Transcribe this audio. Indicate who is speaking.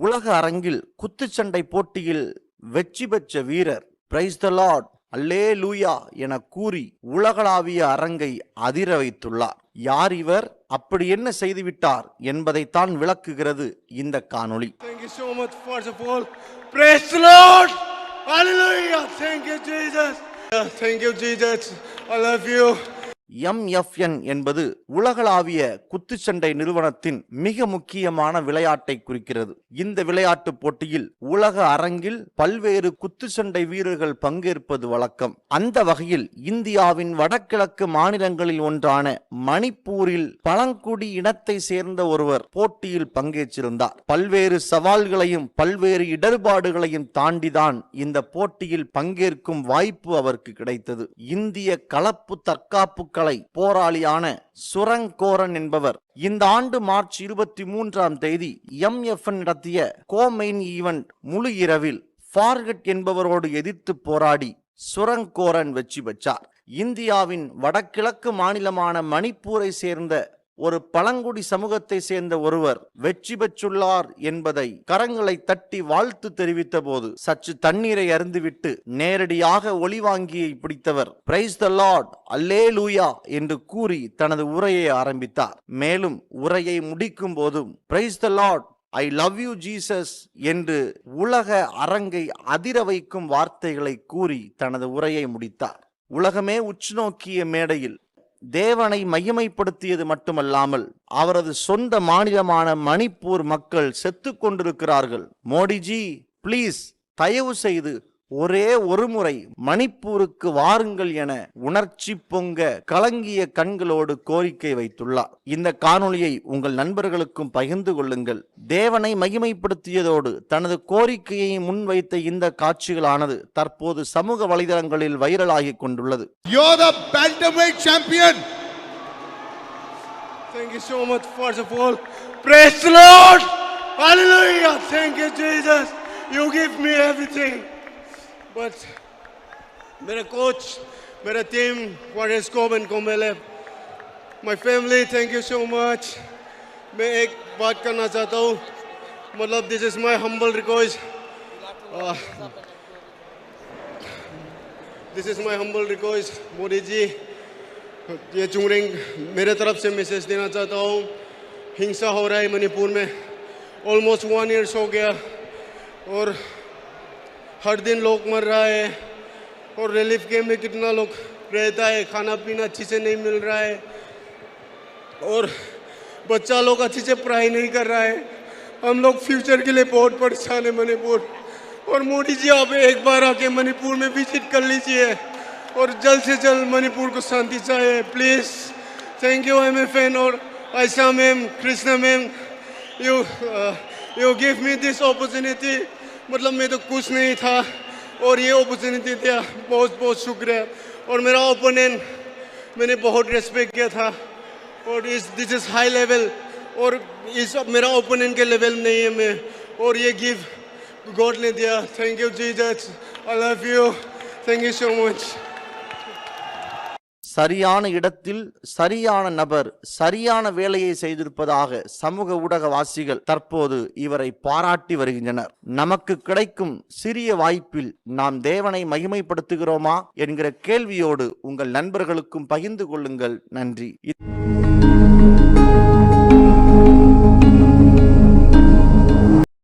Speaker 1: உலக அரங்கில் குத்துச்சண்டை போட்டியில் வெற்றி பெற்ற வீரர் பிரைஸ் த லார்ட் அல்லேலூயா என கூறி உலகளாவிய அரங்கை அதிர வைத்துள்ளார். யார் இவர்? அப்படி என்ன செய்துவிட்டார் என்பதைத்தான் விளக்குகிறது இந்த காணொளி.
Speaker 2: Thank you so much. First of all, praise the Lord. Hallelujah. Thank you Jesus. Thank you Jesus. I love you.
Speaker 1: MFN என்பது உலகளாவிய குத்துச்சண்டை நிறுவனத்தின் மிக முக்கியமான விளையாட்டை குறிக்கிறது. இந்த விளையாட்டு போட்டியில் உலக அரங்கில் பல்வேறு குத்துச்சண்டை வீரர்கள் பங்கேற்பது வழக்கம். அந்த வகையில் இந்தியாவின் வடகிழக்கு மாநிலங்களில் ஒன்றான மணிப்பூரில் பழங்குடி இனத்தை சேர்ந்த ஒருவர் போட்டியில் பங்கேற்றிருந்தார். பல்வேறு சவால்களையும் பல்வேறு இடர்பாடுகளையும் தாண்டிதான் இந்த போட்டியில் பங்கேற்கும் வாய்ப்பு அவருக்கு கிடைத்தது. இந்திய கலப்பு தற்காப்பு போராளியான சுரங் கோரன் என்பவர் இந்த ஆண்டு மார்ச் 23ஆம் தேதி MFN நடத்திய கோ-மெயின் ஈவென்ட் முழு இரவில் ஃபார்கட் என்பவரோடு எதிர்த்து போராடி சுரங் கோரன் வெற்றி பெற்றார். இந்தியாவின் வடகிழக்கு மாநிலமான மணிப்பூரை சேர்ந்த ஒரு பழங்குடி சமூகத்தை சேர்ந்த ஒருவர் வெற்றி பெற்றுள்ளார் என்பதை கரங்களை தட்டி வாழ்த்து தெரிவித்த போது சற்று தண்ணீரை அருந்துவிட்டு நேரடியாக ஒளிவாங்கியை பிடித்தவர் பிரைஸ் த லார்ட் அல்லேலூயா என்று கூறி தனது உரையை ஆரம்பித்தார். மேலும் உரையை முடிக்கும் போதும் praise the Lord I love you Jesus என்று உலக அரங்கை அதிர வைக்கும் வார்த்தைகளை கூறி தனது உரையை முடித்தார். உலகமே உற்றுநோக்கிய மேடையில் தேவனை மையமைப்படுத்தியது மட்டுமல்லாமல் அவரது சொந்த மாநிலமான மணிப்பூர் மக்கள் செத்து கொண்டிருக்கிறார்கள். மோடிஜி பிளீஸ் தயவு செய்து ஒரே ஒரு முறை மணிப்பூருக்கு வாருங்கள் என உணர்ச்சி பொங்க கலங்கிய கண்களோடு கோரிக்கை வைத்துள்ளார். இந்த காணொளியை உங்கள் நண்பர்களுக்கும் பகிர்ந்து கொள்ளுங்கள். தேவனை மகிமைப்படுத்தியதோடு தனது கோரிக்கையை முன்வைத்த இந்த காட்சிகளானது தற்போது சமூக வலைதளங்களில் வைரலாகி கொண்டுள்ளது.
Speaker 2: You're the bantamweight champion. Thank you so much. First of all, praise the Lord. Hallelujah. Thank you Jesus. You give me everything. But मेरा कोच, मेरा टीम, वारिस कोमन कोमेले, my family, thank you so much. मैं एक बात करना चाहता हूँ, मतलब this is my humble request. This is my humble request, Modi ji, ये चुंगरिंग मेरे तरफ से मैसेज देना चाहता हूँ. हिंसा हो रहा है मणिपुर में, ऑलमोस्ट 1 year हो गया और हर दिन लोग मर रहा है और रिलीफ कैम्प में कितना लोग रहता है, खाना पीना अच्छी से नहीं मिल रहा है और बच्चा लोग अच्छी से पढ़ाई नहीं कर रहा है. हम लोग फ्यूचर के लिए बहुत परेशान है मणिपुर. और मोदी जी आप एक बार आके मणिपुर में विजिट कर लीजिए और जल्द से जल्द मणिपुर को शांति चाहिए प्लीज़. थैंक यू MFN और Ayesha ma'am, Krishna ma'am, you give me this opportunity. मतलब मैं तो कुछ नहीं था और ये अपॉर्चुनिटी दिया, बहुत बहुत शुक्रिया. और मेरा ओपोनेंट मैंने बहुत रेस्पेक्ट किया था और दिस इज़ हाई लेवल और इस मेरा ओपोनेंट के लेवल नहीं है मैं, और ये गिफ्ट गॉड ने दिया. Thank you Jesus. I love you. Thank you so much.
Speaker 1: சரியான இடத்தில் சரியான நபர் சரியான வேலையை செய்திருப்பதாக சமூக ஊடகவாசிகள் தற்போது இவரை பாராட்டி வருகின்றனர். நமக்கு கிடைக்கும் சிறிய வாய்ப்பில் நாம் தேவனை மகிமைப்படுத்துகிறோமா என்கிற கேள்வியோடு உங்கள் நண்பர்களுக்கும் பகிர்ந்து கொள்ளுங்கள். நன்றி.